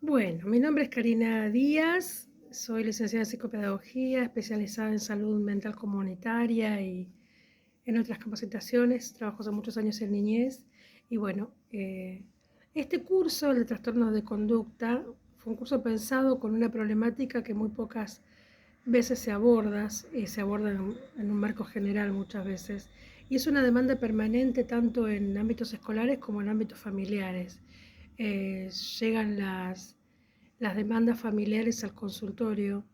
Bueno, mi nombre es Karina Díaz, soy licenciada en psicopedagogía, especializada en salud mental comunitaria y en otras capacitaciones. Trabajo hace muchos años en niñez y bueno, este curso, el de trastornos de conducta, fue un curso pensado con una problemática que muy pocas veces se aborda y se aborda en un marco general muchas veces. Y es una demanda permanente tanto en ámbitos escolares como en ámbitos familiares. Llegan las demandas familiares al consultorio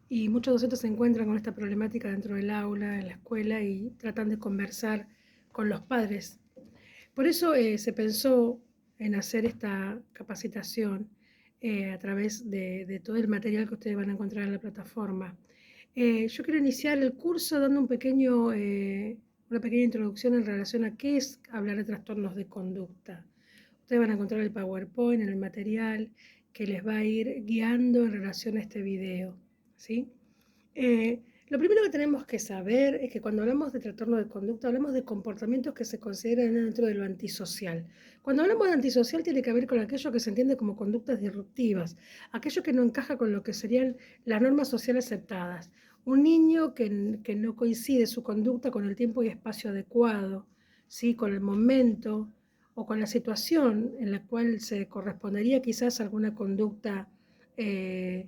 y muchos docentes se encuentran con esta problemática dentro del aula, en la escuela y tratan de conversar con los padres. Por eso se pensó en hacer esta capacitación a través de todo el material que ustedes van a encontrar en la plataforma. Yo quiero iniciar el curso dando una pequeña introducción en relación a qué es hablar de trastornos de conducta. Ustedes van a encontrar el PowerPoint en el material que les va a ir guiando en relación a este video, ¿sí? Lo primero que tenemos que saber es que cuando hablamos de trastorno de conducta, hablamos de comportamientos que se consideran dentro de lo antisocial. Cuando hablamos de antisocial tiene que ver con aquello que se entiende como conductas disruptivas, aquello que no encaja con lo que serían las normas sociales aceptadas. Un niño que no coincide su conducta con el tiempo y espacio adecuado, ¿sí? Con el momento o con la situación en la cual se correspondería quizás alguna conducta eh,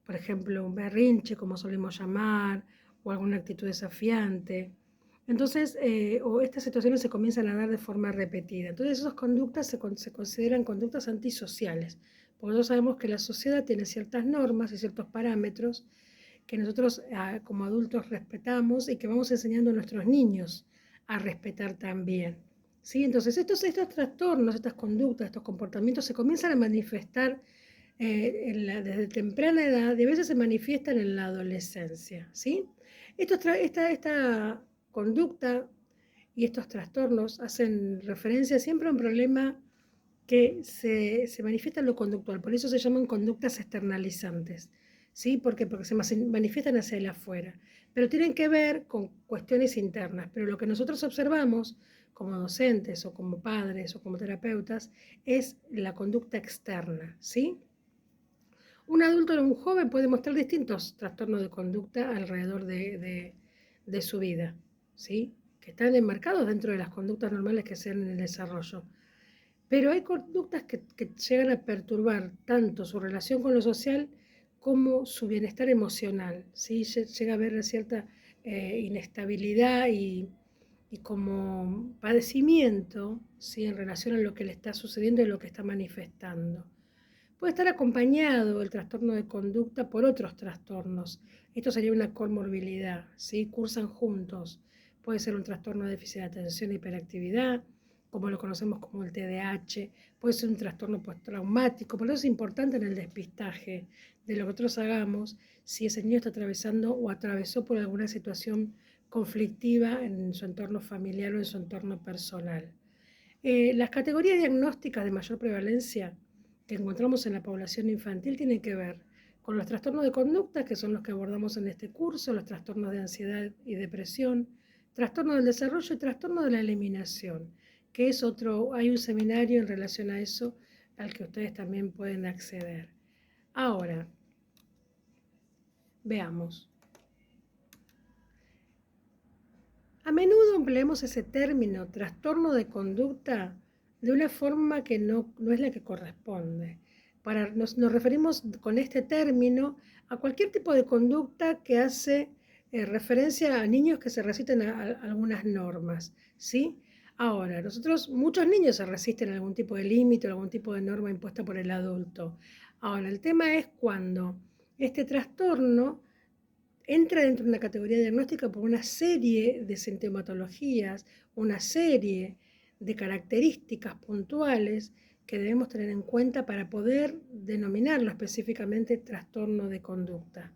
por ejemplo, un berrinche, como solemos llamar, o alguna actitud desafiante. Entonces, o estas situaciones se comienzan a dar de forma repetida. Entonces, esas conductas se consideran conductas antisociales, porque nosotros sabemos que la sociedad tiene ciertas normas y ciertos parámetros que nosotros como adultos respetamos y que vamos enseñando a nuestros niños a respetar también. ¿Sí? Entonces, estos trastornos, estas conductas, estos comportamientos se comienzan a manifestar desde temprana edad y a veces se manifiestan en la adolescencia, ¿sí? Esta conducta y estos trastornos hacen referencia siempre a un problema que se manifiesta en lo conductual, por eso se llaman conductas externalizantes, ¿sí? Porque se manifiestan hacia el afuera, pero tienen que ver con cuestiones internas, pero lo que nosotros observamos como docentes o como padres o como terapeutas es la conducta externa, ¿sí? Un adulto o un joven puede mostrar distintos trastornos de conducta alrededor de su vida, ¿sí? Que están enmarcados dentro de las conductas normales que se dan en el desarrollo. Pero hay conductas que llegan a perturbar tanto su relación con lo social como su bienestar emocional, ¿sí? Llega a haber cierta inestabilidad y como padecimiento, ¿sí? En relación a lo que le está sucediendo y lo que está manifestando. Puede estar acompañado el trastorno de conducta por otros trastornos. Esto sería una comorbilidad, ¿sí? Cursan juntos. Puede ser un trastorno de déficit de atención e hiperactividad, como lo conocemos como el TDAH. Puede ser un trastorno postraumático. Por eso es importante en el despistaje de lo que nosotros hagamos si ese niño está atravesando o atravesó por alguna situación conflictiva en su entorno familiar o en su entorno personal. Las categorías diagnósticas de mayor prevalencia que encontramos en la población infantil tienen que ver con los trastornos de conducta, que son los que abordamos en este curso, los trastornos de ansiedad y depresión, trastorno del desarrollo y trastorno de la eliminación, que es otro, hay un seminario en relación a eso al que ustedes también pueden acceder. Ahora, veamos. A menudo empleamos ese término, trastorno de conducta, de una forma que no es la que corresponde. Nos referimos con este término a cualquier tipo de conducta que hace referencia a niños que se resisten a algunas normas, ¿sí? Ahora, muchos niños se resisten a algún tipo de límite o algún tipo de norma impuesta por el adulto. Ahora, el tema es cuando este trastorno entra dentro de una categoría diagnóstica por una serie de sintomatologías, una serie de características puntuales que debemos tener en cuenta para poder denominarlo específicamente trastorno de conducta.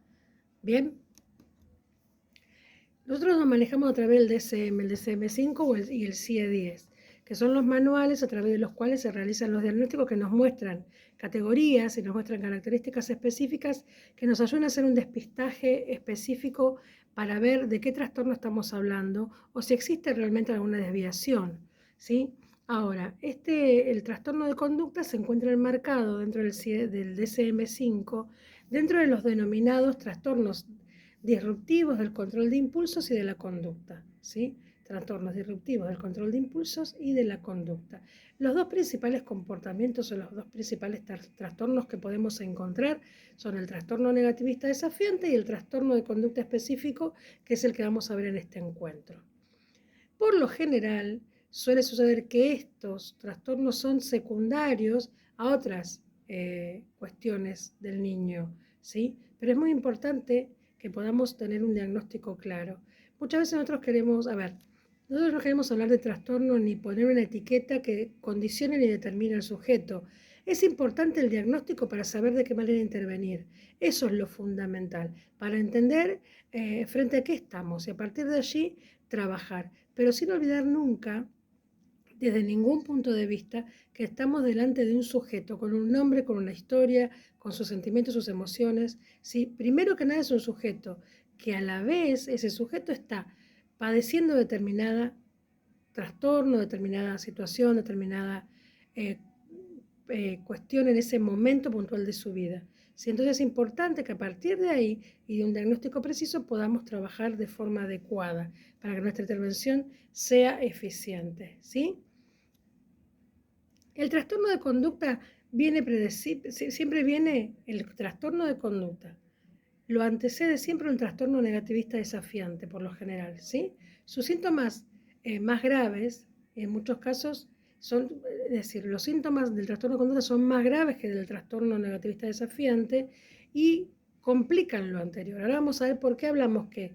Bien, nosotros nos manejamos a través del DSM, el DSM-5 y el CIE-10, que son los manuales a través de los cuales se realizan los diagnósticos que nos muestran categorías y nos muestran características específicas que nos ayudan a hacer un despistaje específico para ver de qué trastorno estamos hablando o si existe realmente alguna desviación, ¿sí? Ahora, el trastorno de conducta se encuentra enmarcado dentro del DSM-5, dentro de los denominados trastornos disruptivos del control de impulsos y de la conducta, ¿sí? Trastornos disruptivos del control de impulsos y de la conducta. Los dos principales comportamientos o los dos principales trastornos que podemos encontrar son el trastorno negativista desafiante y el trastorno de conducta específico, que es el que vamos a ver en este encuentro. Por lo general, suele suceder que estos trastornos son secundarios a otras cuestiones del niño, ¿sí? Pero es muy importante que podamos tener un diagnóstico claro. Muchas veces nosotros no queremos hablar de trastorno ni poner una etiqueta que condicione ni determine al sujeto. Es importante el diagnóstico para saber de qué manera intervenir. Eso es lo fundamental, para entender frente a qué estamos y a partir de allí trabajar, pero sin olvidar nunca, desde ningún punto de vista, que estamos delante de un sujeto con un nombre, con una historia, con sus sentimientos, sus emociones. ¿Sí? Primero que nada es un sujeto que a la vez ese sujeto está padeciendo determinada trastorno, determinada situación, determinada eh, cuestión en ese momento puntual de su vida. ¿Sí? Entonces es importante que a partir de ahí y de un diagnóstico preciso podamos trabajar de forma adecuada para que nuestra intervención sea eficiente. ¿Sí? El trastorno de conducta siempre viene el trastorno de conducta. Lo antecede siempre un trastorno negativista desafiante, por lo general, ¿sí? Sus síntomas más graves, en muchos casos, es decir, los síntomas del trastorno de conducta son más graves que del trastorno negativista desafiante y complican lo anterior. Ahora vamos a ver por qué hablamos que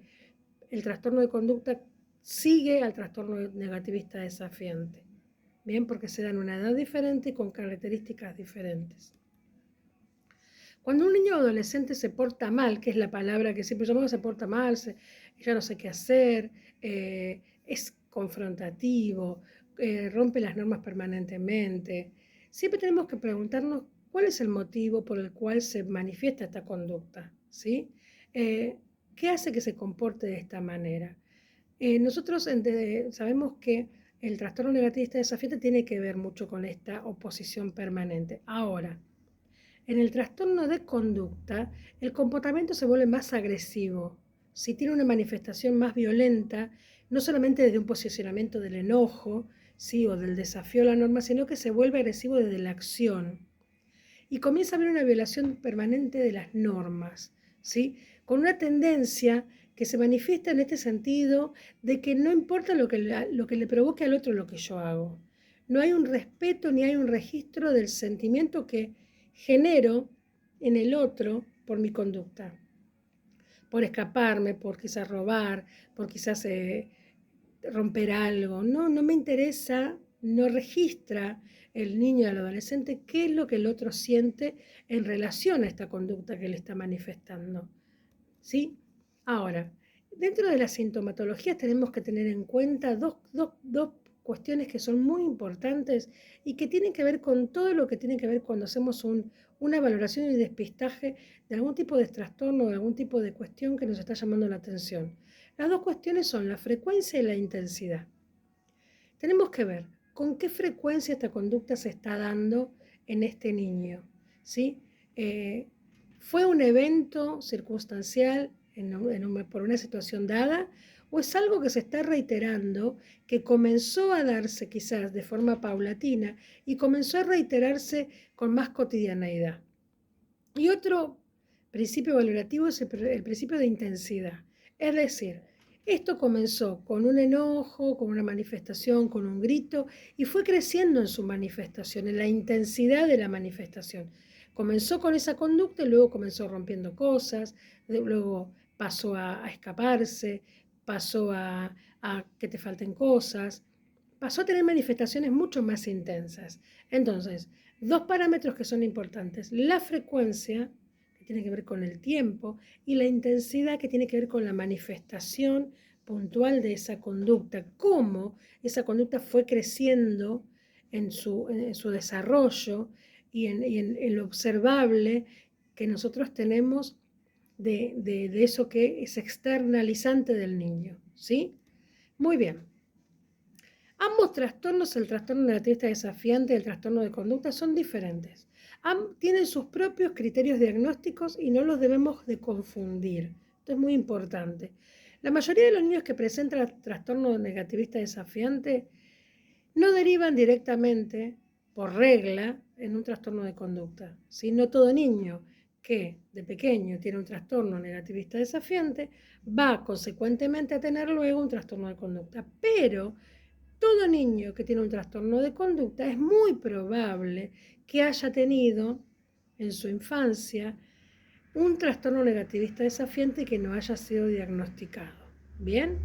el trastorno de conducta sigue al trastorno negativista desafiante. Bien, porque se dan una edad diferente y con características diferentes. Cuando un niño o adolescente se porta mal, que es la palabra que siempre llamamos, se porta mal, ya no sé qué hacer, es confrontativo, rompe las normas permanentemente, siempre tenemos que preguntarnos cuál es el motivo por el cual se manifiesta esta conducta, ¿sí? ¿Qué hace que se comporte de esta manera? Nosotros sabemos que el trastorno negativista desafiante tiene que ver mucho con esta oposición permanente. Ahora, en el trastorno de conducta, el comportamiento se vuelve más agresivo. Si tiene una manifestación más violenta, no solamente desde un posicionamiento del enojo, ¿sí? O del desafío a la norma, sino que se vuelve agresivo desde la acción. Y comienza a haber una violación permanente de las normas, ¿sí? Con una tendencia que se manifiesta en este sentido de que no importa lo que le provoque al otro lo que yo hago. No hay un respeto ni hay un registro del sentimiento que genero en el otro por mi conducta, por escaparme, por quizás robar, por quizás romper algo. No me interesa, no registra el niño o el adolescente qué es lo que el otro siente en relación a esta conducta que le está manifestando. ¿Sí? Ahora, dentro de las sintomatologías tenemos que tener en cuenta dos cuestiones que son muy importantes y que tienen que ver con todo lo que tiene que ver cuando hacemos una valoración y despistaje de algún tipo de trastorno o de algún tipo de cuestión que nos está llamando la atención. Las dos cuestiones son la frecuencia y la intensidad. Tenemos que ver con qué frecuencia esta conducta se está dando en este niño, ¿sí? ¿Fue un evento circunstancial por una situación dada o es algo que se está reiterando, que comenzó a darse quizás de forma paulatina y comenzó a reiterarse con más cotidianeidad? Y otro principio valorativo es el principio de intensidad. Es decir, esto comenzó con un enojo, con una manifestación, con un grito, y fue creciendo en su manifestación, en la intensidad de la manifestación. Comenzó con esa conducta y luego comenzó rompiendo cosas, luego pasó a escaparse, pasó a que te falten cosas, pasó a tener manifestaciones mucho más intensas. Entonces, dos parámetros que son importantes: la frecuencia, que tiene que ver con el tiempo, y la intensidad, que tiene que ver con la manifestación puntual de esa conducta, cómo esa conducta fue creciendo en su desarrollo y en lo observable que nosotros tenemos de eso que es externalizante del niño, ¿sí? Muy bien. Ambos trastornos, el trastorno negativista desafiante y el trastorno de conducta, son diferentes. Tienen sus propios criterios diagnósticos y no los debemos de confundir. Esto es muy importante. La mayoría de los niños que presentan trastorno negativista desafiante no derivan directamente, por regla, en un trastorno de conducta. ¿Sí? No todo niño que de pequeño tiene un trastorno negativista desafiante va consecuentemente a tener luego un trastorno de conducta. Pero todo niño que tiene un trastorno de conducta es muy probable que haya tenido en su infancia un trastorno negativista desafiante que no haya sido diagnosticado. ¿Bien?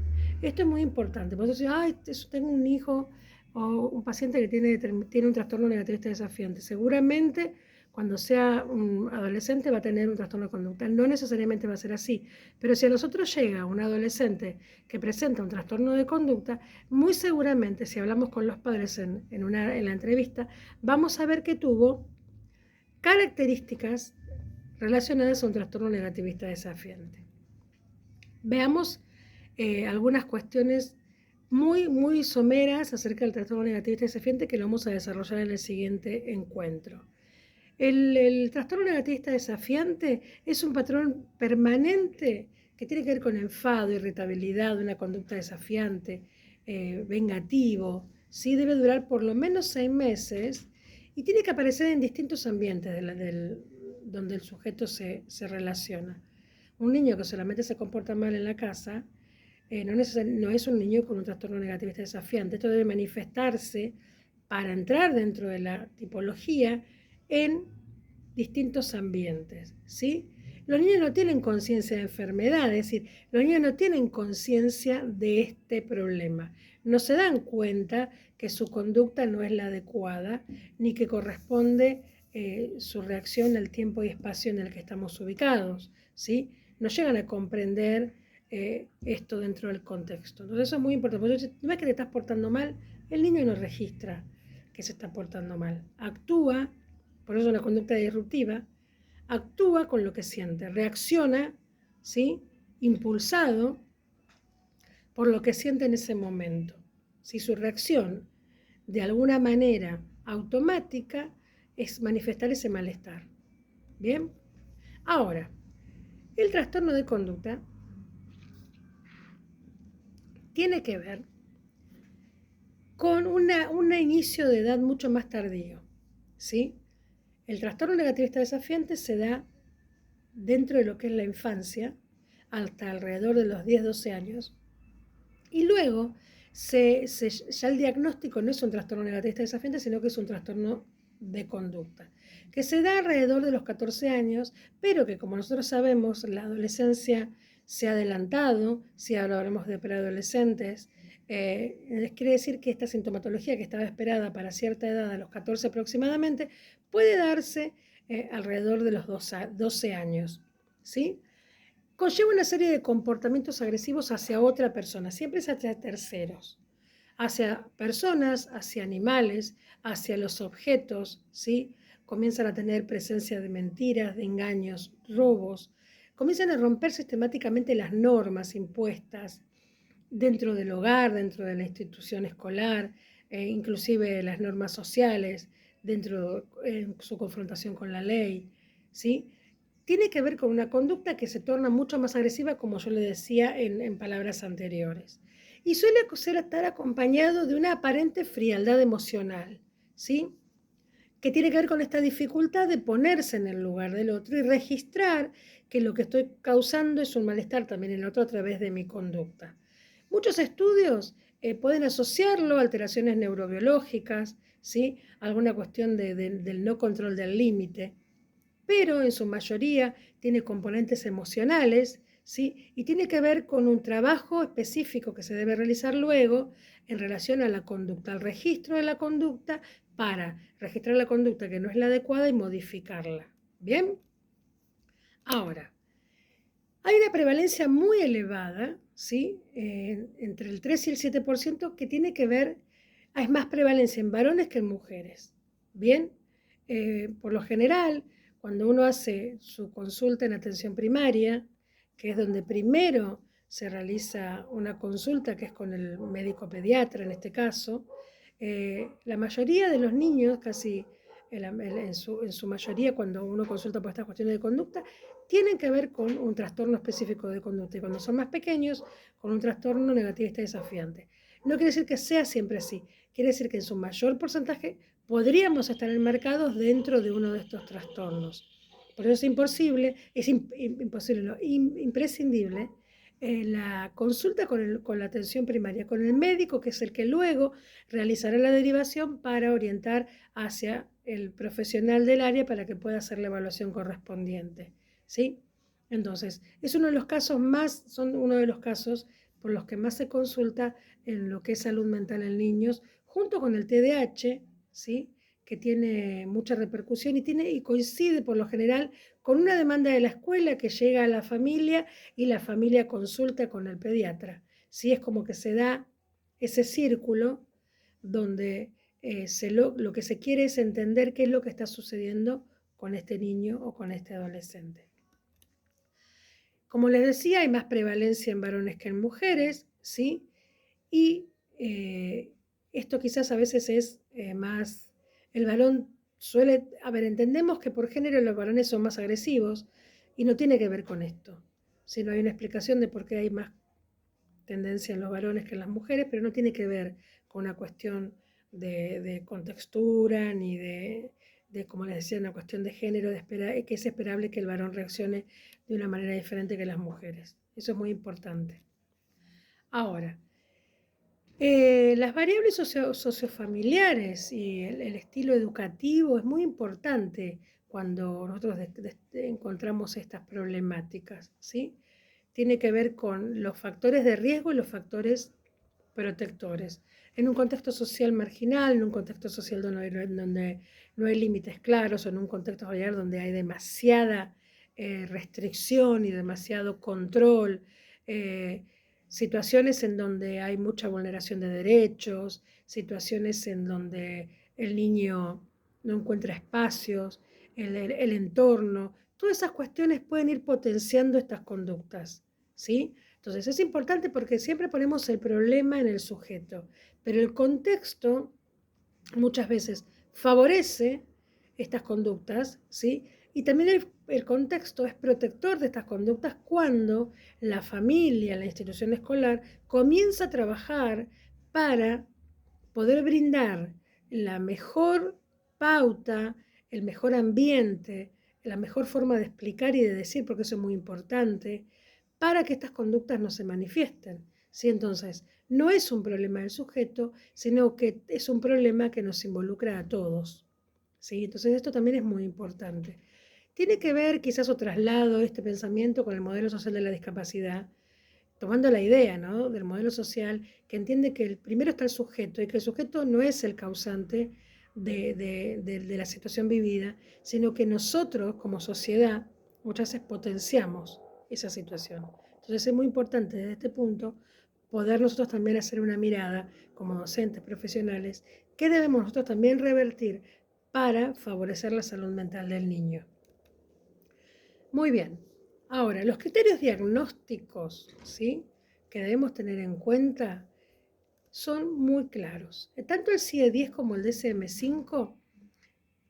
Esto es muy importante. Por eso, tengo un hijo o un paciente que tiene un trastorno negativista desafiante. Seguramente cuando sea un adolescente va a tener un trastorno de conducta. No necesariamente va a ser así. Pero si a nosotros llega un adolescente que presenta un trastorno de conducta, muy seguramente, si hablamos con los padres en la entrevista, vamos a ver que tuvo características relacionadas a un trastorno negativista desafiante. Veamos algunas cuestiones muy someras acerca del trastorno negativista desafiante que lo vamos a desarrollar en el siguiente encuentro. El trastorno negativista desafiante es un patrón permanente que tiene que ver con enfado, irritabilidad, una conducta desafiante, vengativo, ¿sí? Debe durar por lo menos 6 meses y tiene que aparecer en distintos ambientes donde el sujeto se relaciona. Un niño que solamente se comporta mal en la casa no es un niño con un trastorno negativista desafiante. Esto debe manifestarse para entrar dentro de la tipología en distintos ambientes, ¿sí? Los niños no tienen conciencia de enfermedad, es decir, los niños no tienen conciencia de este problema. No se dan cuenta que su conducta no es la adecuada, ni que corresponde su reacción al tiempo y espacio en el que estamos ubicados, ¿sí? No llegan a comprender esto dentro del contexto. Entonces eso es muy importante, porque si no ves que te estás portando mal, el niño no registra que se está portando mal. Actúa, por eso es una conducta disruptiva, actúa con lo que siente, reacciona, ¿sí? Impulsado por lo que siente en ese momento. Si su reacción, de alguna manera automática, es manifestar ese malestar. ¿Bien? Ahora, el trastorno de conducta tiene que ver con un inicio de edad mucho más tardío, ¿sí? El trastorno negativista desafiante se da dentro de lo que es la infancia, hasta alrededor de los 10-12 años, y luego ya el diagnóstico no es un trastorno negativista desafiante, sino que es un trastorno de conducta, que se da alrededor de los 14 años, pero que, como nosotros sabemos, la adolescencia se ha adelantado. Si ahora hablamos de preadolescentes, quiere decir que esta sintomatología que estaba esperada para cierta edad, a los 14 aproximadamente, puede darse alrededor de los 12 años, ¿sí? Conlleva una serie de comportamientos agresivos hacia otra persona, siempre es hacia terceros, hacia personas, hacia animales, hacia los objetos, ¿sí? Comienzan a tener presencia de mentiras, de engaños, robos, comienzan a romper sistemáticamente las normas impuestas dentro del hogar, dentro de la institución escolar, inclusive las normas sociales, dentro de su confrontación con la ley, ¿sí? Tiene que ver con una conducta que se torna mucho más agresiva, como yo le decía en palabras anteriores. Y suele estar acompañado de una aparente frialdad emocional, ¿sí? Que tiene que ver con esta dificultad de ponerse en el lugar del otro y registrar que lo que estoy causando es un malestar también en el otro a través de mi conducta. Muchos estudios pueden asociarlo a alteraciones neurobiológicas, ¿sí? Alguna cuestión del no control del límite, pero en su mayoría tiene componentes emocionales, ¿sí? Y tiene que ver con un trabajo específico que se debe realizar luego en relación a la conducta, al registro de la conducta, para registrar la conducta que no es la adecuada y modificarla. ¿Bien? Ahora, hay una prevalencia muy elevada, ¿sí? Entre el 3 y el 7%, que tiene que ver, hay más prevalencia en varones que en mujeres. ¿Bien? Por lo general, cuando uno hace su consulta en atención primaria, que es donde primero se realiza una consulta que es con el médico pediatra en este caso, la mayoría de los niños, casi en su mayoría, cuando uno consulta por estas cuestiones de conducta, tienen que ver con un trastorno específico de conducta, y cuando son más pequeños, con un trastorno negativista desafiante. No quiere decir que sea siempre así, quiere decir que en su mayor porcentaje podríamos estar enmarcados dentro de uno de estos trastornos. Por eso es imposible, imprescindible la consulta con la atención primaria, con el médico, que es el que luego realizará la derivación para orientar hacia el profesional del área para que pueda hacer la evaluación correspondiente, ¿sí? Entonces, es uno de los casos son uno de los casos por los que más se consulta en lo que es salud mental en niños, junto con el TDAH, ¿sí? Que tiene mucha repercusión y coincide por lo general con una demanda de la escuela que llega a la familia y la familia consulta con el pediatra. ¿Sí? Es como que se da ese círculo donde lo que se quiere es entender qué es lo que está sucediendo con este niño o con este adolescente. Como les decía, hay más prevalencia en varones que en mujeres, ¿sí? Y esto quizás a veces es más, el varón entendemos que por género los varones son más agresivos y no tiene que ver con esto, sino hay una explicación de por qué hay más tendencia en los varones que en las mujeres, pero no tiene que ver con una cuestión de contextura ni de, como les decía, una cuestión de género, que es esperable que el varón reaccione de una manera diferente que las mujeres. Eso es muy importante. Ahora, las variables sociofamiliares y el estilo educativo es muy importante cuando nosotros encontramos estas problemáticas, ¿sí? Tiene que ver con los factores de riesgo y los factores protectores. En un contexto social marginal, en un contexto social donde no hay límites claros, o en un contexto familiar donde hay demasiada restricción y demasiado control, situaciones en donde hay mucha vulneración de derechos, situaciones en donde el niño no encuentra espacios, el entorno, todas esas cuestiones pueden ir potenciando estas conductas, ¿sí? Entonces es importante porque siempre ponemos el problema en el sujeto, pero el contexto muchas veces favorece estas conductas, ¿sí? Y también el contexto es protector de estas conductas cuando la familia, la institución escolar, comienza a trabajar para poder brindar la mejor pauta, el mejor ambiente, la mejor forma de explicar y de decir, porque eso es muy importante, para que estas conductas no se manifiesten, ¿sí? Entonces, no es un problema del sujeto, sino que es un problema que nos involucra a todos, ¿sí? Entonces, esto también es muy importante. Tiene que ver quizás o traslado este pensamiento con el modelo social de la discapacidad, tomando la idea, ¿no?, del modelo social que entiende que primero está el sujeto y que el sujeto no es el causante de la situación vivida, sino que nosotros como sociedad muchas veces potenciamos esa situación. Entonces es muy importante desde este punto poder nosotros también hacer una mirada como docentes profesionales que debemos nosotros también revertir para favorecer la salud mental del niño. Muy bien. Ahora, los criterios diagnósticos, ¿sí?, que debemos tener en cuenta son muy claros. Tanto el CIE-10 como el DSM-5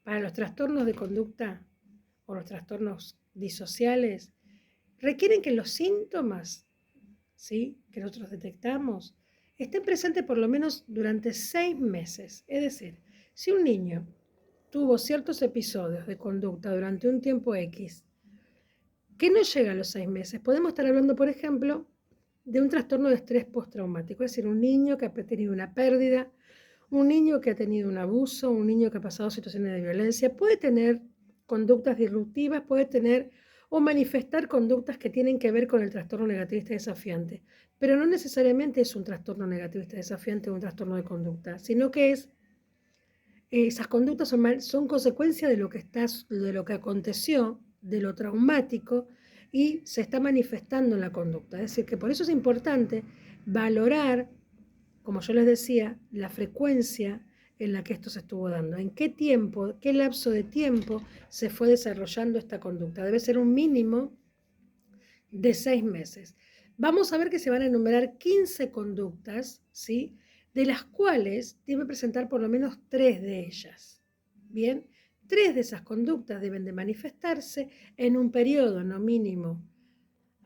para los trastornos de conducta o los trastornos disociales requieren que los síntomas, ¿sí?, que nosotros detectamos estén presentes por lo menos durante 6 meses. Es decir, si un niño tuvo ciertos episodios de conducta durante un tiempo X que no llega a los 6 meses, podemos estar hablando, por ejemplo, de un trastorno de estrés postraumático, es decir, un niño que ha tenido una pérdida, un niño que ha tenido un abuso, un niño que ha pasado situaciones de violencia, puede tener conductas disruptivas, puede tener o manifestar conductas que tienen que ver con el trastorno negativista desafiante, pero no necesariamente es un trastorno negativista desafiante o un trastorno de conducta, sino que esas conductas son consecuencia de lo que aconteció, de lo traumático, y se está manifestando en la conducta. Es decir, que por eso es importante valorar, como yo les decía, la frecuencia en la que esto se estuvo dando, en qué tiempo, qué lapso de tiempo se fue desarrollando esta conducta. Debe ser un mínimo de 6 meses. vamos a ver que se van a enumerar 15 conductas, ¿sí? De las cuales debe presentar por lo menos 3 de ellas. Bien, 3 de esas conductas deben de manifestarse en un periodo no mínimo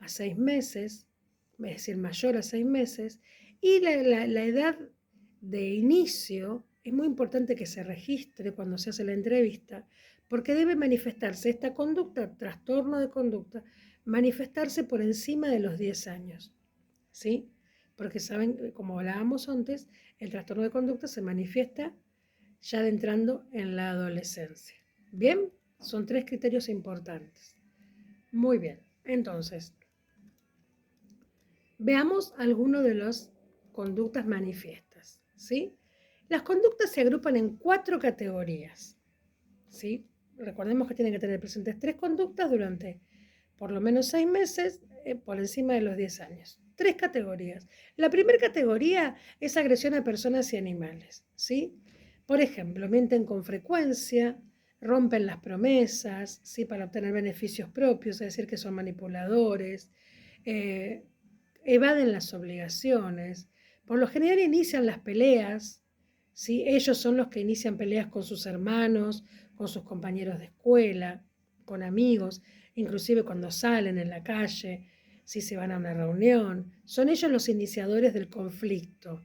a 6 meses, es decir, mayor a 6 meses, y la edad de inicio es muy importante que se registre cuando se hace la entrevista, porque debe manifestarse esta conducta, trastorno de conducta, manifestarse por encima de los 10 años, ¿sí? Porque saben, como hablábamos antes, el trastorno de conducta se manifiesta ya entrando en la adolescencia. Bien, son 3 criterios importantes. Muy bien, entonces, veamos algunas de las conductas manifiestas, ¿sí? Las conductas se agrupan en 4 categorías, ¿sí? Recordemos que tienen que tener presentes 3 conductas durante por lo menos 6 meses por encima de los 10 años. 3 categorías. La primera categoría es agresión a personas y animales, ¿sí? Por ejemplo, mienten con frecuencia, rompen las promesas, ¿sí? Para obtener beneficios propios, es decir, que son manipuladores, evaden las obligaciones, por lo general inician las peleas, ¿sí? Ellos son los que inician peleas con sus hermanos, con sus compañeros de escuela, con amigos, inclusive cuando salen en la calle, si se van a una reunión. Son ellos los iniciadores del conflicto.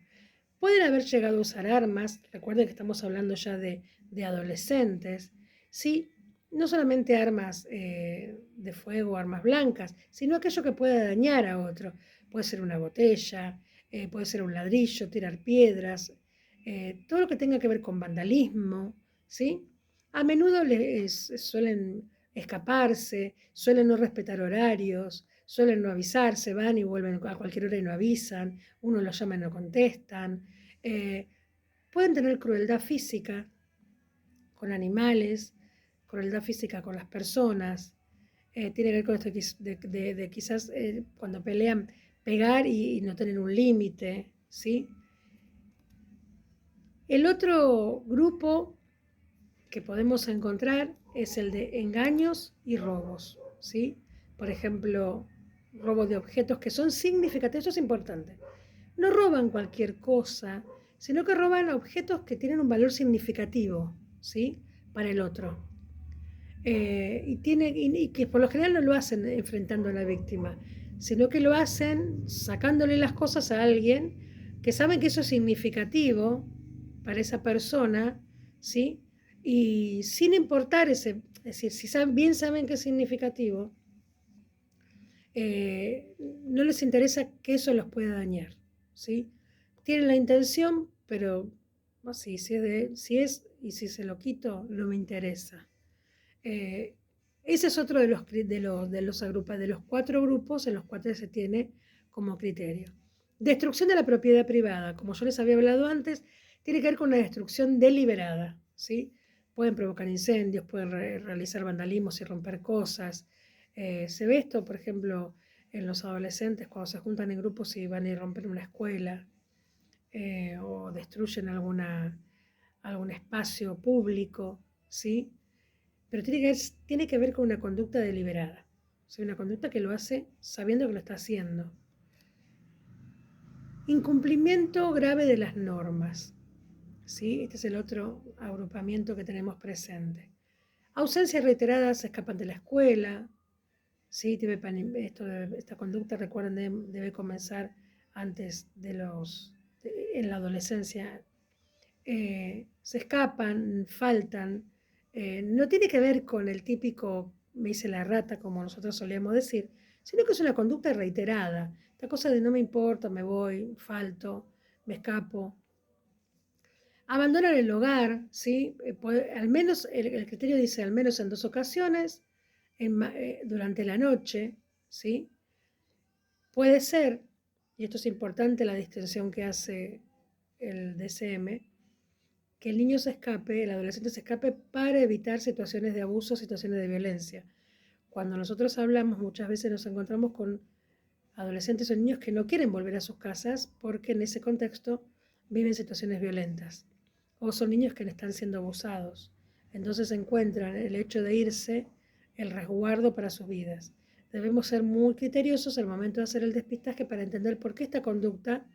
Pueden haber llegado a usar armas, recuerden que estamos hablando ya de adolescentes, ¿sí? No solamente armas de fuego, armas blancas, sino aquello que pueda dañar a otro. Puede ser una botella, puede ser un ladrillo, tirar piedras, todo lo que tenga que ver con vandalismo, ¿sí? A menudo suelen escaparse, suelen no respetar horarios, suelen no avisarse, van y vuelven a cualquier hora y no avisan, uno los llama y no contestan. Pueden tener crueldad física con animales, crueldad física con las personas. Tiene que ver con esto de quizás cuando pelean pegar y no tener un límite, ¿sí? El otro grupo que podemos encontrar es el de engaños y robos, ¿sí? Por ejemplo, robo de objetos que son significativos, eso es importante. No roban cualquier cosa, sino que roban objetos que tienen un valor significativo, ¿sí? Para el otro. Y que por lo general no lo hacen enfrentando a la víctima, sino que lo hacen sacándole las cosas a alguien que saben que eso es significativo para esa persona, ¿sí? Y sin importar es decir, si bien saben que es significativo, no les interesa que eso los pueda dañar, ¿sí? Tienen la intención, pero no, si es y si se lo quito, no me interesa. Ese es otro de los 4 grupos en los cuales se tiene como criterio. Destrucción de la propiedad privada, como yo les había hablado antes, tiene que ver con la destrucción deliberada, ¿sí? Pueden provocar incendios, pueden realizar vandalismos y romper cosas. Se ve esto, por ejemplo, en los adolescentes cuando se juntan en grupos y van a romper una escuela o destruyen algún espacio público, ¿sí? Pero tiene que ver con una conducta deliberada, o sea, una conducta que lo hace sabiendo que lo está haciendo. Incumplimiento grave de las normas, ¿sí? Este es el otro agrupamiento que tenemos presente. Ausencias reiteradas, se escapan de la escuela, ¿sí? Esta conducta, recuerden, debe comenzar antes en la adolescencia. Se escapan, faltan. No tiene que ver con el típico me hice la rata, como nosotros solíamos decir, sino que es una conducta reiterada. Esta cosa de no me importa, me voy, falto, me escapo. Abandonan el hogar, ¿sí? Al menos, el criterio dice al menos en 2 ocasiones, durante la noche, ¿sí? Puede ser, y esto es importante la distinción que hace el DSM, que el niño se escape, el adolescente se escape para evitar situaciones de abuso, situaciones de violencia. Cuando nosotros hablamos, muchas veces nos encontramos con adolescentes o niños que no quieren volver a sus casas porque en ese contexto viven situaciones violentas. O son niños que están siendo abusados. Entonces encuentran el hecho de irse el resguardo para sus vidas. Debemos ser muy criteriosos al momento de hacer el despistaje para entender por qué esta conducta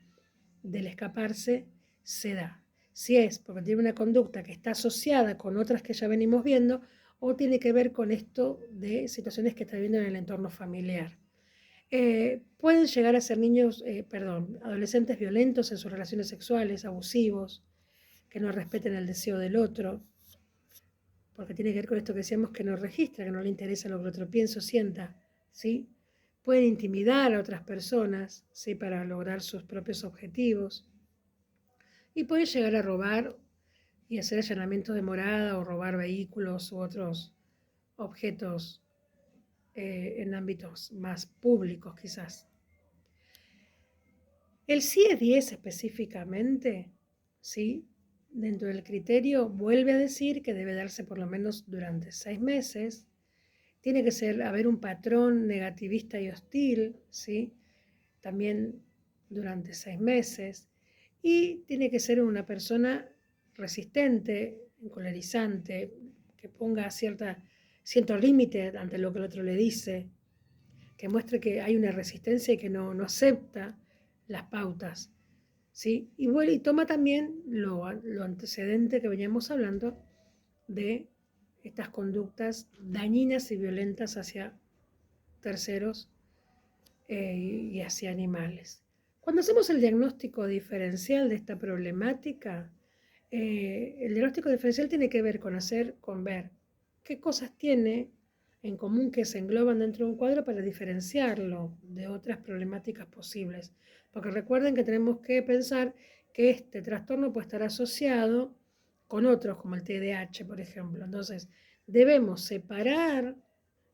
del escaparse se da. Si es porque tiene una conducta que está asociada con otras que ya venimos viendo o tiene que ver con esto de situaciones que está viviendo en el entorno familiar. Pueden llegar a ser adolescentes violentos en sus relaciones sexuales, abusivos, que no respeten el deseo del otro, porque tiene que ver con esto que decíamos que no registra, que no le interesa lo que el otro piensa o sienta, ¿sí? Pueden intimidar a otras personas, ¿sí? Para lograr sus propios objetivos. Y pueden llegar a robar y hacer allanamientos de morada o robar vehículos u otros objetos en ámbitos más públicos quizás. El CIE-10 específicamente, ¿sí? Dentro del criterio vuelve a decir que debe darse por lo menos durante 6 meses. Tiene que haber un patrón negativista y hostil, ¿sí? También durante 6 meses. Y tiene que ser una persona resistente, encolerizante, que ponga cierto límite ante lo que el otro le dice, que muestre que hay una resistencia y que no acepta las pautas, ¿sí? Y toma también lo antecedente que veníamos hablando de estas conductas dañinas y violentas hacia terceros y hacia animales. Cuando hacemos el diagnóstico diferencial de esta problemática, el diagnóstico diferencial tiene que ver con ver qué cosas tiene en común que se engloban dentro de un cuadro para diferenciarlo de otras problemáticas posibles. Porque recuerden que tenemos que pensar que este trastorno puede estar asociado con otros, como el TDAH, por ejemplo. Entonces, debemos separar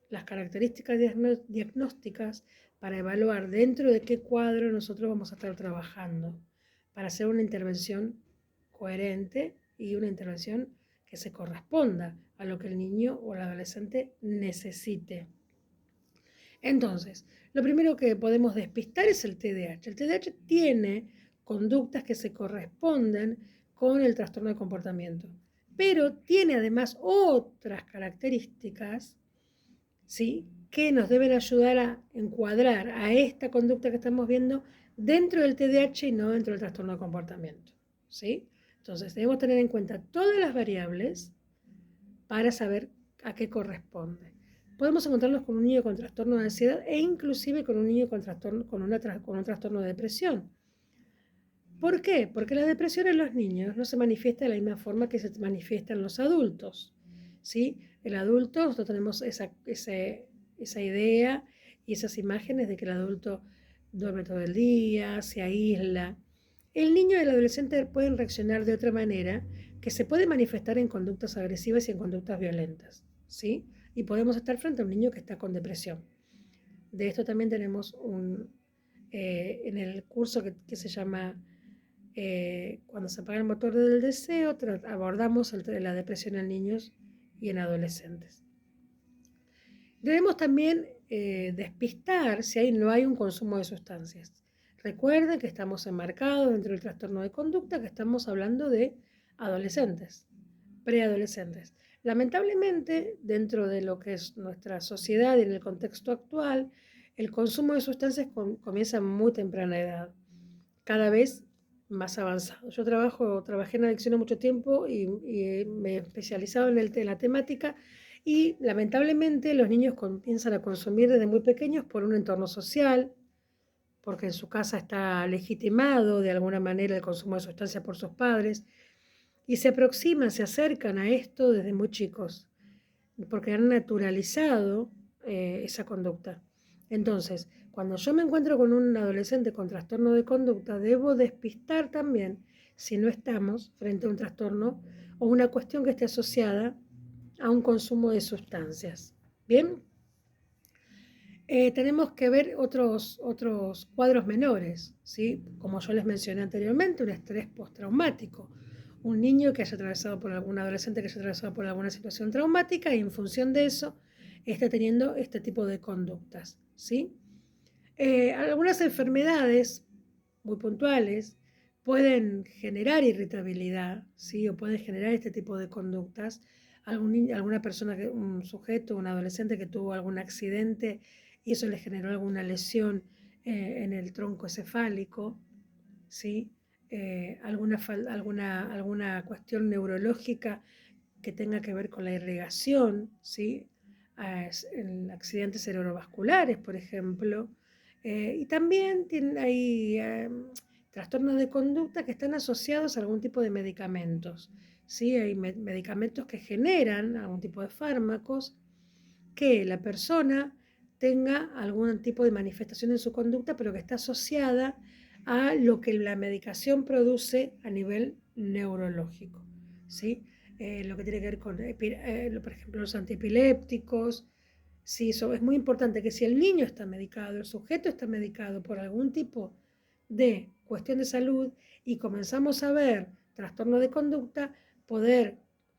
las características diagnósticas para evaluar dentro de qué cuadro nosotros vamos a estar trabajando, para hacer una intervención coherente y una intervención que se corresponda a lo que el niño o el adolescente necesite. Entonces, lo primero que podemos despistar es el TDAH. El TDAH tiene conductas que se corresponden con el trastorno de comportamiento, pero tiene además otras características, ¿sí?, que nos deben ayudar a encuadrar a esta conducta que estamos viendo dentro del TDAH y no dentro del trastorno de comportamiento, ¿sí? Entonces debemos tener en cuenta todas las variables para saber a qué corresponde. Podemos encontrarnos con un niño con trastorno de ansiedad e inclusive con un niño con un trastorno de depresión. ¿Por qué? Porque la depresión en los niños no se manifiesta de la misma forma que se manifiesta en los adultos, ¿sí? El adulto, nosotros tenemos esa idea y esas imágenes de que el adulto duerme todo el día, se aísla. El niño y el adolescente pueden reaccionar de otra manera que se puede manifestar en conductas agresivas y en conductas violentas, ¿sí? Y podemos estar frente a un niño que está con depresión. De esto también tenemos en el curso que se llama Cuando se apaga el motor del deseo, abordamos la depresión en niños y en adolescentes. Debemos también despistar si no hay un consumo de sustancias. Recuerden que estamos enmarcados dentro del trastorno de conducta, que estamos hablando de adolescentes, preadolescentes. Lamentablemente, dentro de lo que es nuestra sociedad y en el contexto actual, el consumo de sustancias comienza a muy temprana edad, cada vez más avanzado. Yo trabajé en adicción mucho tiempo y me he especializado en la temática. Y lamentablemente los niños comienzan a consumir desde muy pequeños por un entorno social, porque en su casa está legitimado de alguna manera el consumo de sustancias por sus padres, y se acercan a esto desde muy chicos, porque han naturalizado esa conducta. Entonces, cuando yo me encuentro con un adolescente con trastorno de conducta, debo despistar también si no estamos frente a un trastorno o una cuestión que esté asociada a un consumo de sustancias. Bien, tenemos que ver otros cuadros menores, ¿sí? Como yo les mencioné anteriormente, un estrés postraumático. Un niño que haya atravesado por algún adolescente que haya atravesado por alguna situación traumática y en función de eso está teniendo este tipo de conductas, ¿sí? Algunas enfermedades muy puntuales pueden generar irritabilidad, ¿sí? O pueden generar este tipo de conductas. Alguna persona, un sujeto, un adolescente que tuvo algún accidente y eso le generó alguna lesión en el tronco encefálico, ¿sí? Alguna cuestión neurológica que tenga que ver con la irrigación, ¿sí? En accidentes cerebrovasculares, por ejemplo. Y también hay trastornos de conducta que están asociados a algún tipo de medicamentos, ¿sí? Hay medicamentos que generan algún tipo de fármacos que la persona tenga algún tipo de manifestación en su conducta, pero que está asociada a lo que la medicación produce a nivel neurológico, ¿sí? Lo que tiene que ver con, por ejemplo, los antiepilépticos. Sí, eso es muy importante que si el niño está medicado, el sujeto está medicado por algún tipo de cuestión de salud y comenzamos a ver trastorno de conducta, poder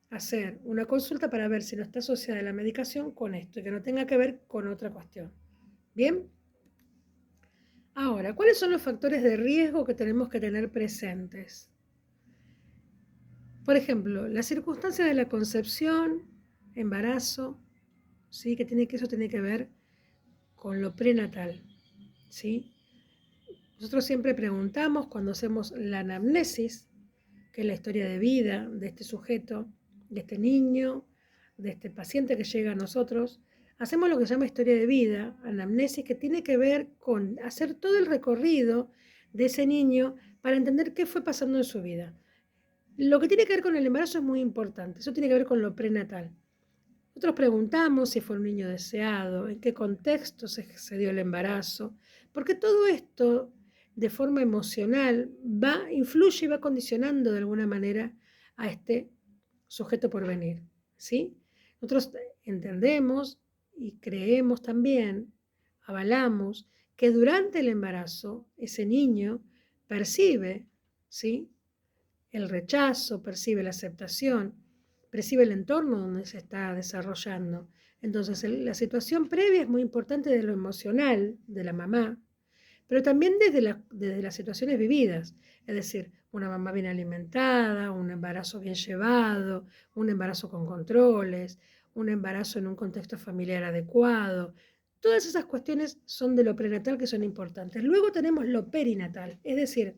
hacer una consulta para ver si no está asociada la medicación con esto y que no tenga que ver con otra cuestión. ¿Bien? Ahora, ¿cuáles son los factores de riesgo que tenemos que tener presentes? Por ejemplo, las circunstancias de la concepción, embarazo, ¿sí? Eso tiene que ver con lo prenatal, ¿sí? Nosotros siempre preguntamos cuando hacemos la anamnesis, que es la historia de vida de este sujeto, de este niño, de este paciente que llega a nosotros, hacemos lo que se llama historia de vida, anamnesis, que tiene que ver con hacer todo el recorrido de ese niño para entender qué fue pasando en su vida. Lo que tiene que ver con el embarazo es muy importante, eso tiene que ver con lo prenatal. Nosotros preguntamos si fue un niño deseado, en qué contexto se dio el embarazo, porque todo esto de forma emocional influye y va condicionando de alguna manera a este sujeto por venir, ¿sí? Nosotros entendemos y creemos también, avalamos, que durante el embarazo ese niño percibe, ¿sí?, el rechazo, percibe la aceptación, percibe el entorno donde se está desarrollando. Entonces, la situación previa es muy importante de lo emocional de la mamá, pero también desde las situaciones vividas, es decir, una mamá bien alimentada, un embarazo bien llevado, un embarazo con controles, un embarazo en un contexto familiar adecuado. Todas esas cuestiones son de lo prenatal que son importantes. Luego tenemos lo perinatal, es decir,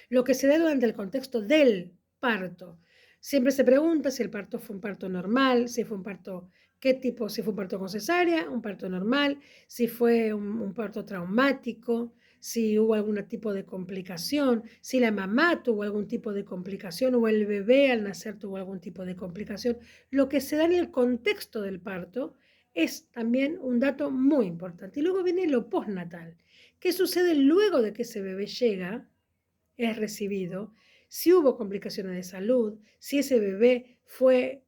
lo que se da durante el contexto del parto. Siempre se pregunta si el parto fue un parto normal, si fue un parto, qué tipo, si fue un parto con cesárea, un parto normal, si fue un parto traumático, si hubo algún tipo de complicación, si la mamá tuvo algún tipo de complicación o el bebé al nacer tuvo algún tipo de complicación. Lo que se da en el contexto del parto es también un dato muy importante. Y luego viene lo postnatal. ¿Qué sucede luego de que ese bebé llega? Es recibido, si hubo complicaciones de salud, si ese bebé fue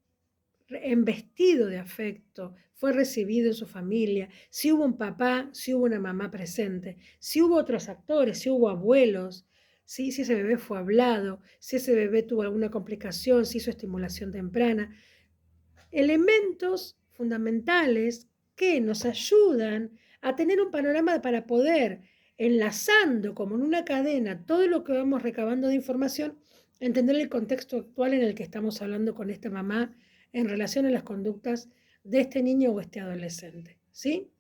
embestido de afecto, fue recibido en su familia, si hubo un papá, si hubo una mamá presente, si hubo otros actores, si hubo abuelos, si ese bebé fue hablado, si ese bebé tuvo alguna complicación, si hizo estimulación temprana. Elementos fundamentales que nos ayudan a tener un panorama para poder, enlazando como en una cadena todo lo que vamos recabando de información, entender el contexto actual en el que estamos hablando con esta mamá en relación a las conductas de este niño o este adolescente, ¿sí?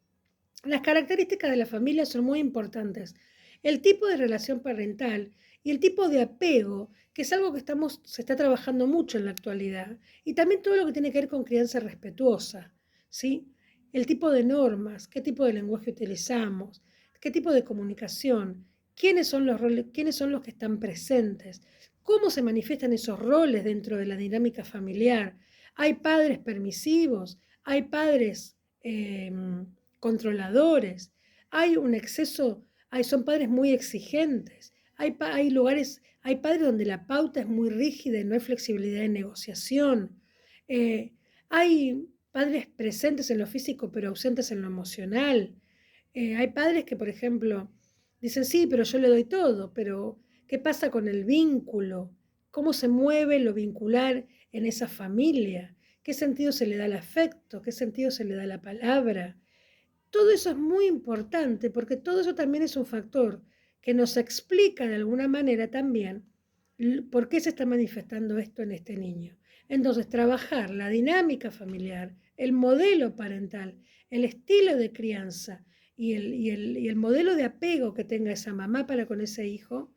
Las características de la familia son muy importantes. El tipo de relación parental y el tipo de apego, que es algo que se está trabajando mucho en la actualidad, y también todo lo que tiene que ver con crianza respetuosa, ¿sí? El tipo de normas, qué tipo de lenguaje utilizamos, qué tipo de comunicación, quiénes son los roles, quiénes son los que están presentes, cómo se manifiestan esos roles dentro de la dinámica familiar. Hay padres permisivos, hay padres controladores, hay un exceso, son padres muy exigentes, hay lugares, hay padres donde la pauta es muy rígida y no hay flexibilidad de negociación, hay padres presentes en lo físico pero ausentes en lo emocional, hay padres que, por ejemplo, dicen, sí, pero yo le doy todo, pero ¿qué pasa con el vínculo? ¿Cómo se mueve lo vincular en esa familia? ¿Qué sentido se le da al afecto? ¿Qué sentido se le da a la palabra? Todo eso es muy importante porque todo eso también es un factor que nos explica de alguna manera también por qué se está manifestando esto en este niño. Entonces, trabajar la dinámica familiar el modelo parental, el estilo de crianza y el modelo de apego que tenga esa mamá para con ese hijo,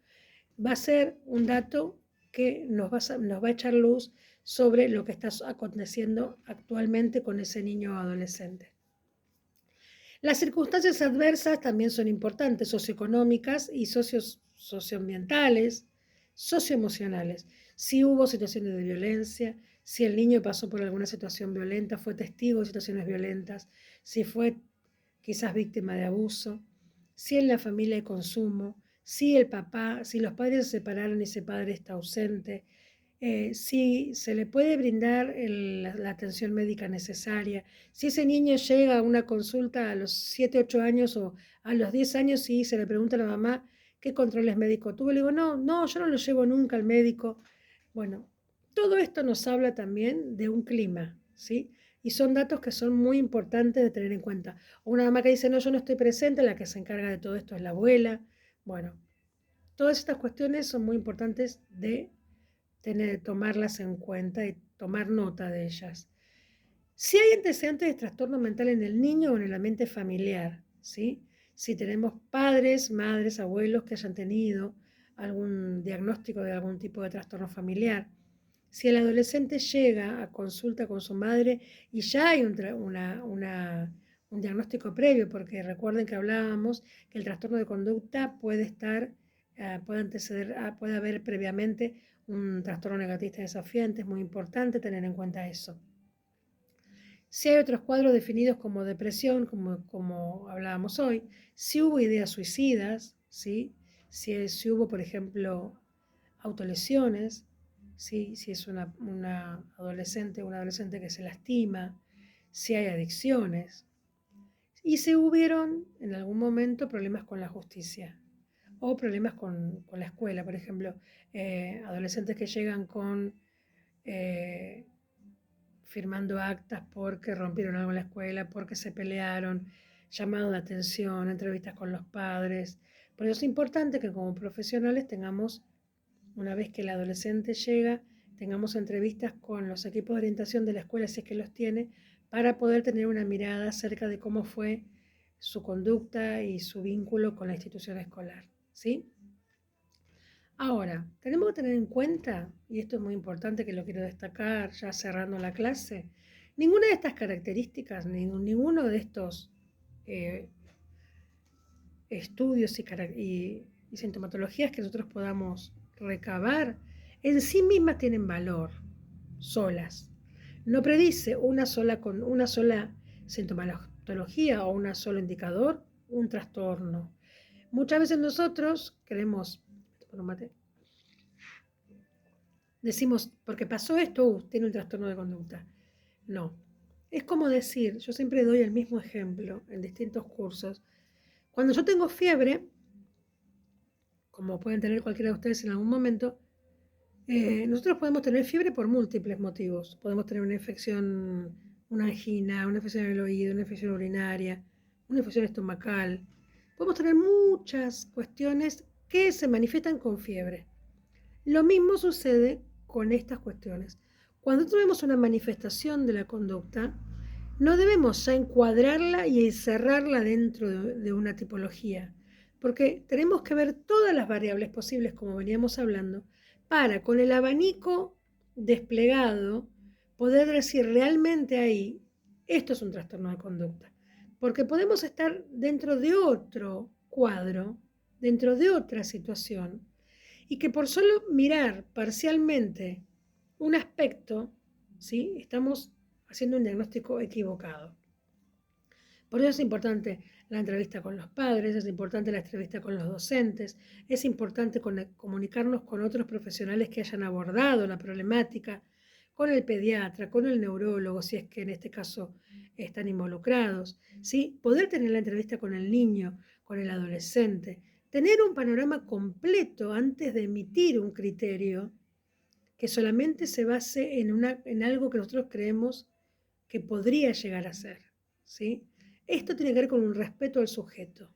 va a ser un dato que nos va a echar luz sobre lo que está aconteciendo actualmente con ese niño o adolescente. Las circunstancias adversas también son importantes, socioeconómicas y socioambientales, socioemocionales. Si hubo situaciones de violencia, si el niño pasó por alguna situación violenta, fue testigo de situaciones violentas, si fue quizás víctima de abuso, si en la familia hay consumo, si los padres se separaron y ese padre está ausente, si se le puede brindar la atención médica necesaria, si ese niño llega a una consulta a los 7, 8 años o a los 10 años y se le pregunta a la mamá qué controles médicos tuvo, le digo, no, yo no lo llevo nunca al médico. Bueno, todo esto nos habla también de un clima, ¿sí? Y son datos que son muy importantes de tener en cuenta. O una mamá que dice, no, yo no estoy presente, la que se encarga de todo esto es la abuela. Bueno, todas estas cuestiones son muy importantes de tomarlas en cuenta y tomar nota de ellas. Si hay antecedentes de trastorno mental en el niño o en el ambiente familiar, ¿sí? Si tenemos padres, madres, abuelos que hayan tenido algún diagnóstico de algún tipo de trastorno familiar, si el adolescente llega a consulta con su madre y ya hay un diagnóstico previo, porque recuerden que hablábamos que el trastorno de conducta puede anteceder, puede haber previamente un trastorno negativista desafiante, es muy importante tener en cuenta eso. Si hay otros cuadros definidos como depresión, como hablábamos hoy, si hubo ideas suicidas, ¿sí? Si hubo, por ejemplo, autolesiones, ¿sí? Si es una adolescente o un adolescente que se lastima, si hay adicciones, y si hubieron en algún momento problemas con la justicia o problemas con la escuela, por ejemplo, adolescentes que llegan firmando actas porque rompieron algo en la escuela, porque se pelearon, llamados de atención, entrevistas con los padres. Por eso es importante que como profesionales tengamos, una vez que el adolescente llega, tengamos entrevistas con los equipos de orientación de la escuela, si es que los tiene, para poder tener una mirada acerca de cómo fue su conducta y su vínculo con la institución escolar, ¿sí? Ahora, tenemos que tener en cuenta, y esto es muy importante que lo quiero destacar ya cerrando la clase, ninguna de estas características, ninguno de estos estudios y sintomatologías que nosotros podamos recabar, en sí mismas tienen valor, solas. No predice una sola sintomatología o un solo indicador, un trastorno. Muchas veces nosotros queremos, decimos, porque pasó esto, tiene un trastorno de conducta. No. Es como decir, yo siempre doy el mismo ejemplo en distintos cursos. Cuando yo tengo fiebre, como pueden tener cualquiera de ustedes en algún momento, nosotros podemos tener fiebre por múltiples motivos. Podemos tener una infección, una angina, una infección en el oído, una infección urinaria, una infección estomacal. Podemos tener muchas cuestiones que se manifiestan con fiebre. Lo mismo sucede con estas cuestiones. Cuando tenemos una manifestación de la conducta, no debemos ya encuadrarla y encerrarla dentro de una tipología, porque tenemos que ver todas las variables posibles, como veníamos hablando, para con el abanico desplegado poder decir realmente ahí, esto es un trastorno de conducta, porque podemos estar dentro de otro cuadro, dentro de otra situación, y que por solo mirar parcialmente un aspecto, ¿sí? Estamos haciendo un diagnóstico equivocado. Por eso es importante la entrevista con los padres, es importante la entrevista con los docentes, es importante comunicarnos con otros profesionales que hayan abordado la problemática, con el pediatra, con el neurólogo, si es que en este caso están involucrados, ¿sí? Poder tener la entrevista con el niño, con el adolescente, tener un panorama completo antes de emitir un criterio que solamente se base en algo que nosotros creemos que podría llegar a ser, ¿sí? Esto tiene que ver con un respeto al sujeto.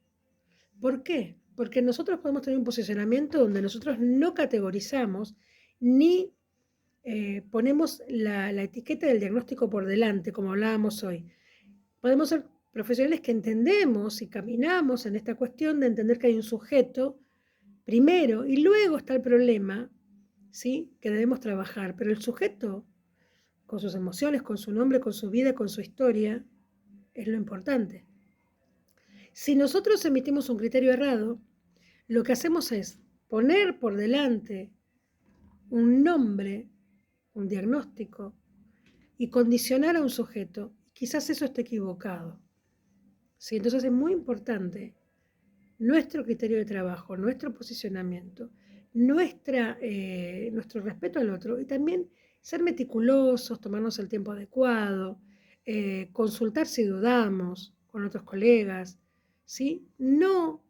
¿Por qué? Porque nosotros podemos tener un posicionamiento donde nosotros no categorizamos ni ponemos la etiqueta del diagnóstico por delante, como hablábamos hoy. Podemos ser profesionales que entendemos y caminamos en esta cuestión de entender que hay un sujeto primero y luego está el problema, ¿sí? Que debemos trabajar, pero el sujeto, con sus emociones, con su nombre, con su vida, con su historia, es lo importante. Si nosotros emitimos un criterio errado, lo que hacemos es poner por delante un nombre, un diagnóstico, y condicionar a un sujeto. Quizás eso esté equivocado. ¿Sí? Entonces es muy importante nuestro criterio de trabajo, nuestro posicionamiento, nuestro respeto al otro y también ser meticulosos, tomarnos el tiempo adecuado, consultar si dudamos con otros colegas, ¿sí? No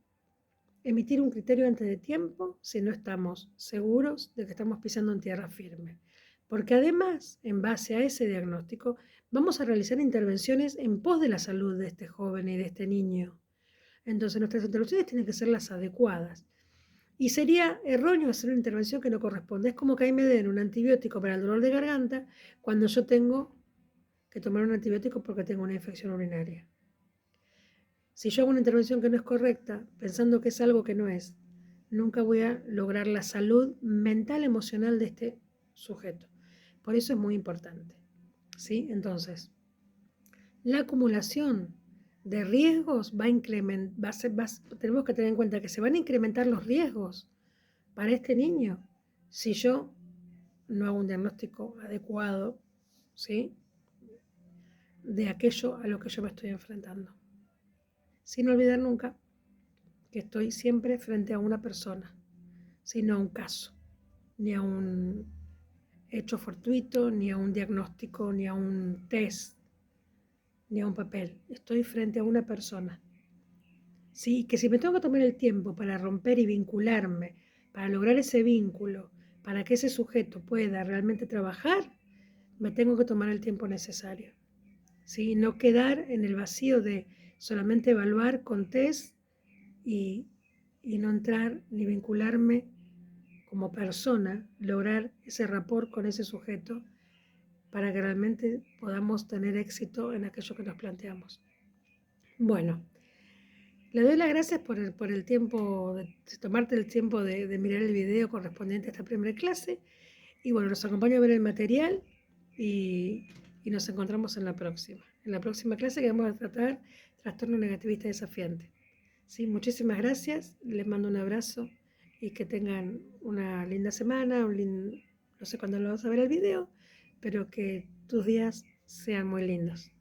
emitir un criterio antes de tiempo si no estamos seguros de que estamos pisando en tierra firme. Porque además, en base a ese diagnóstico, vamos a realizar intervenciones en pos de la salud de este joven y de este niño. Entonces nuestras intervenciones tienen que ser las adecuadas. Y sería erróneo hacer una intervención que no corresponde. Es como que ahí me den un antibiótico para el dolor de garganta cuando yo tengo que tomar un antibiótico porque tengo una infección urinaria. Si yo hago una intervención que no es correcta, pensando que es algo que no es, nunca voy a lograr la salud mental, emocional de este sujeto. Por eso es muy importante. ¿Sí? Entonces, la acumulación de riesgos tenemos que tener en cuenta que se van a incrementar los riesgos para este niño si yo no hago un diagnóstico adecuado, ¿sí? De aquello a lo que yo me estoy enfrentando. Sin olvidar nunca que estoy siempre frente a una persona, sino a un caso, ni a un hecho fortuito, ni a un diagnóstico, ni a un test, ni a un papel. Estoy frente a una persona. Sí, que si me tengo que tomar el tiempo para romper y vincularme, para lograr ese vínculo, para que ese sujeto pueda realmente trabajar, me tengo que tomar el tiempo necesario. ¿Sí? No quedar en el vacío de solamente evaluar con test y no entrar ni vincularme como persona, lograr ese rapport con ese sujeto para que realmente podamos tener éxito en aquello que nos planteamos. Bueno, le doy las gracias por el tiempo, de tomarte el tiempo de mirar el video correspondiente a esta primera clase. Y bueno, los acompaño a ver el material y nos encontramos en la próxima. En la próxima clase que vamos a tratar trastorno negativista desafiante. ¿Sí? Muchísimas gracias, les mando un abrazo y que tengan una linda semana, no sé cuándo lo vas a ver el video, pero que tus días sean muy lindos.